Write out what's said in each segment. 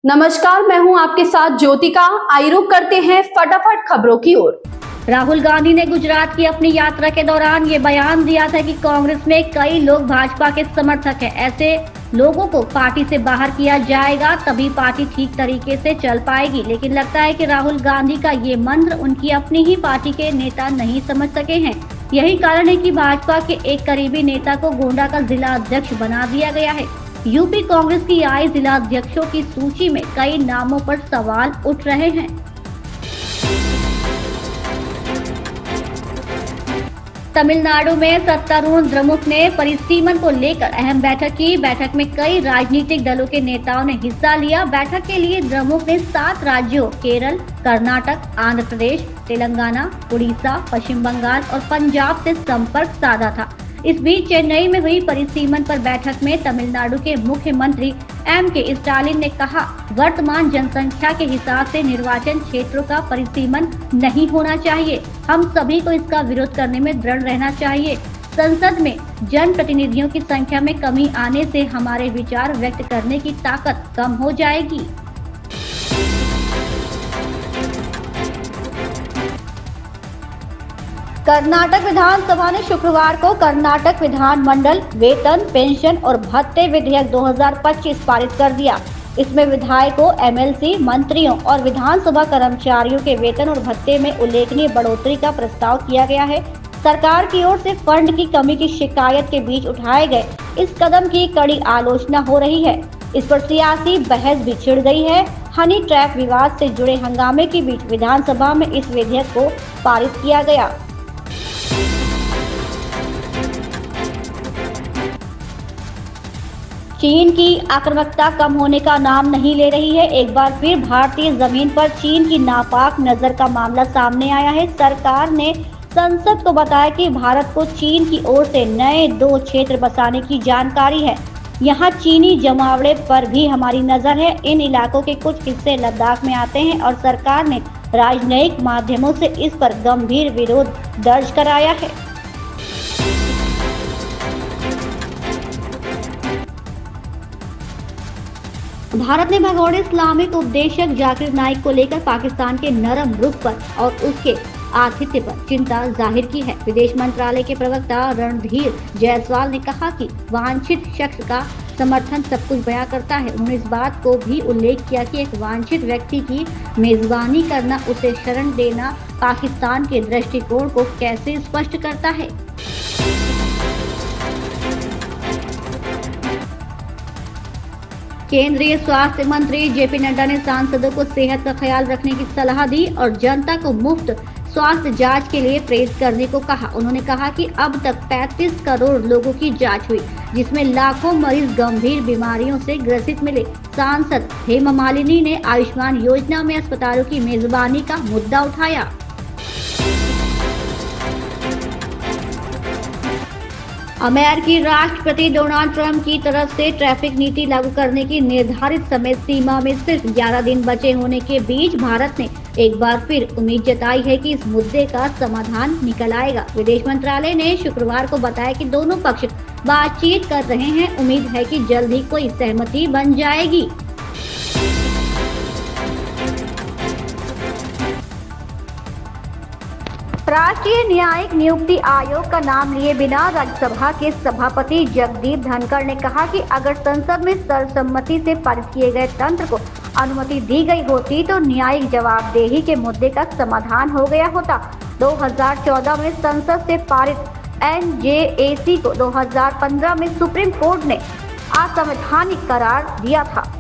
नमस्कार, मैं हूं आपके साथ ज्योतिका। आइए रुक करते हैं फटाफट खबरों की ओर। राहुल गांधी ने गुजरात की अपनी यात्रा के दौरान ये बयान दिया था कि कांग्रेस में कई लोग भाजपा के समर्थक हैं। ऐसे लोगों को पार्टी से बाहर किया जाएगा, तभी पार्टी ठीक तरीके से चल पाएगी। लेकिन लगता है कि राहुल गांधी का ये मंत्र उनकी अपनी ही पार्टी के नेता नहीं समझ सके हैं। यही कारण है कि भाजपा के एक करीबी नेता को गोंडा का जिला अध्यक्ष बना दिया गया है। यूपी कांग्रेस की आई जिला अध्यक्षों की सूची में कई नामों पर सवाल उठ रहे हैं। तमिलनाडु में सत्तारूढ़ द्रमुक ने परिसीमन को लेकर अहम बैठक की। बैठक में कई राजनीतिक दलों के नेताओं ने हिस्सा लिया। बैठक के लिए द्रमुक ने 7 राज्यों केरल, कर्नाटक, आंध्र प्रदेश, तेलंगाना, उड़ीसा, पश्चिम बंगाल और पंजाब से संपर्क साधा था। इस बीच चेन्नई में हुई परिसीमन पर बैठक में तमिलनाडु के मुख्यमंत्री M.K. स्टालिन ने कहा, वर्तमान जनसंख्या के हिसाब से निर्वाचन क्षेत्रों का परिसीमन नहीं होना चाहिए। हम सभी को इसका विरोध करने में दृढ़ रहना चाहिए। संसद में जनप्रतिनिधियों की संख्या में कमी आने से हमारे विचार व्यक्त करने की ताकत कम हो जाएगी। कर्नाटक विधानसभा ने शुक्रवार को कर्नाटक विधानमंडल वेतन, पेंशन और भत्ते विधेयक 2025 पारित कर दिया। इसमें विधायकों, MLC, मंत्रियों और विधानसभा कर्मचारियों के वेतन और भत्ते में उल्लेखनीय बढ़ोतरी का प्रस्ताव किया गया है। सरकार की ओर से फंड की कमी की शिकायत के बीच उठाए गए इस कदम की कड़ी आलोचना हो रही है। इस पर सियासी बहस भी छिड़ गई है। हनी ट्रैप विवाद से जुड़े हंगामे के बीच विधानसभा में इस विधेयक को पारित किया गया। चीन की आक्रामकता कम होने का नाम नहीं ले रही है। एक बार फिर भारतीय जमीन पर चीन की नापाक नजर का मामला सामने आया है। सरकार ने संसद को बताया कि भारत को चीन की ओर से नए 2 क्षेत्र बसाने की जानकारी है। यहाँ चीनी जमावड़े पर भी हमारी नजर है। इन इलाकों के कुछ हिस्से लद्दाख में आते हैं और सरकार ने राजनयिक माध्यमों से इस पर गंभीर विरोध दर्ज कराया है। भारत ने भगोड़े इस्लामिक उपदेशक जाकिर नाइक को लेकर पाकिस्तान के नरम रुख पर और उसके आतिथ्य पर चिंता जाहिर की है। विदेश मंत्रालय के प्रवक्ता रणधीर जायसवाल ने कहा कि वांछित शख्स का समर्थन सब कुछ बयां करता है। उन्होंने इस बात को भी उल्लेख किया कि एक वांछित व्यक्ति की मेजबानी करना, उसे शरण देना पाकिस्तान के दृष्टिकोण को कैसे स्पष्ट करता है। केंद्रीय स्वास्थ्य मंत्री JP नड्डा ने सांसदों को सेहत का ख्याल रखने की सलाह दी और जनता को मुफ्त स्वास्थ्य जांच के लिए प्रेरित करने को कहा। उन्होंने कहा कि अब तक 35 करोड़ लोगों की जांच हुई, जिसमें लाखों मरीज गंभीर बीमारियों से ग्रसित मिले। सांसद हेमा मालिनी ने आयुष्मान योजना में अस्पतालों की मेजबानी का मुद्दा उठाया। अमेरिकी राष्ट्रपति डोनाल्ड ट्रंप की तरफ से ट्रैफिक नीति लागू करने की निर्धारित समय सीमा में सिर्फ 11 दिन बचे होने के बीच भारत ने एक बार फिर उम्मीद जताई है कि इस मुद्दे का समाधान निकल आएगा। विदेश मंत्रालय ने शुक्रवार को बताया कि दोनों पक्ष बातचीत कर रहे हैं। उम्मीद है कि जल्द ही कोई सहमति बन जाएगी। राष्ट्रीय न्यायिक नियुक्ति आयोग का नाम लिए बिना राज्यसभा के सभापति जगदीप धनखड़ ने कहा कि अगर संसद में सर्वसम्मति से पारित किए गए तंत्र को अनुमति दी गई होती तो न्यायिक जवाबदेही के मुद्दे का समाधान हो गया होता। 2014 में संसद से पारित NJAC को 2015 में सुप्रीम कोर्ट ने असंवैधानिक करार दिया था।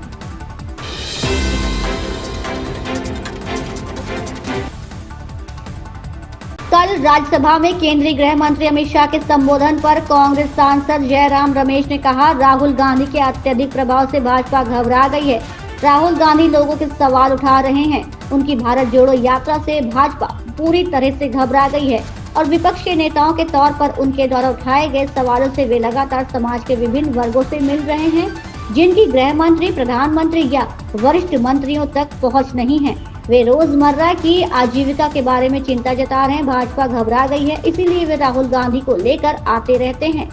कल राज्यसभा में केंद्रीय गृह मंत्री अमित शाह के संबोधन पर कांग्रेस सांसद जयराम रमेश ने कहा, राहुल गांधी के अत्यधिक प्रभाव से भाजपा घबरा गई है। राहुल गांधी लोगों के सवाल उठा रहे हैं। उनकी भारत जोड़ो यात्रा से भाजपा पूरी तरह से घबरा गई है और विपक्ष के नेताओं के तौर पर उनके द्वारा उठाए गए सवालों से वे लगातार समाज के विभिन्न वर्गों से मिल रहे हैं, जिनकी गृह मंत्री, प्रधानमंत्री या वरिष्ठ मंत्रियों तक पहुँच नहीं है। वे रोजमर्रा की आजीविका के बारे में चिंता जता रहे हैं। भाजपा घबरा गई है, इसीलिए वे राहुल गांधी को लेकर आते रहते हैं।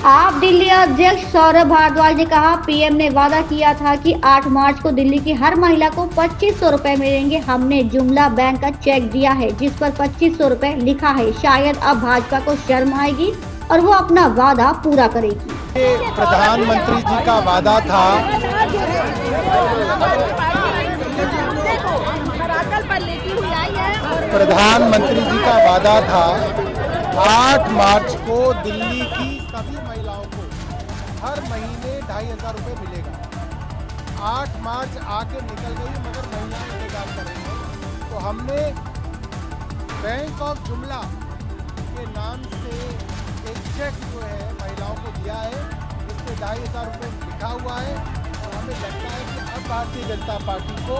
आप दिल्ली अध्यक्ष सौरभ भारद्वाज ने कहा, पीएम ने वादा किया था कि 8 मार्च को दिल्ली की हर महिला को 2500 रुपए मिलेंगे। हमने जुमला बैंक का चेक दिया है जिस पर 2500 रुपए लिखा है। शायद अब भाजपा को शर्म आएगी और वो अपना वादा पूरा करेगी। प्रधानमंत्री जी का वादा था, प्रधानमंत्री जी का वादा था 8 मार्च को दिल्ली की सभी महिलाओं को हर महीने 2500 रुपये मिलेगा। 8 मार्च आके निकल गई मगर महिलाएं इंतजार कर रही हैं। तो हमने बैंक ऑफ जुमला के नाम से एक चेक जो है महिलाओं को दिया है, जिससे 2500 रुपये लिखा हुआ है। और हमें लगता है कि अब भारतीय जनता पार्टी को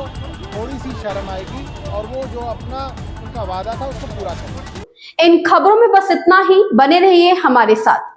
थोड़ी सी शर्म आएगी और वो जो अपना उनका वादा था उसको पूरा करेंगे। इन खबरों में बस इतना ही। बने रहिए हमारे साथ।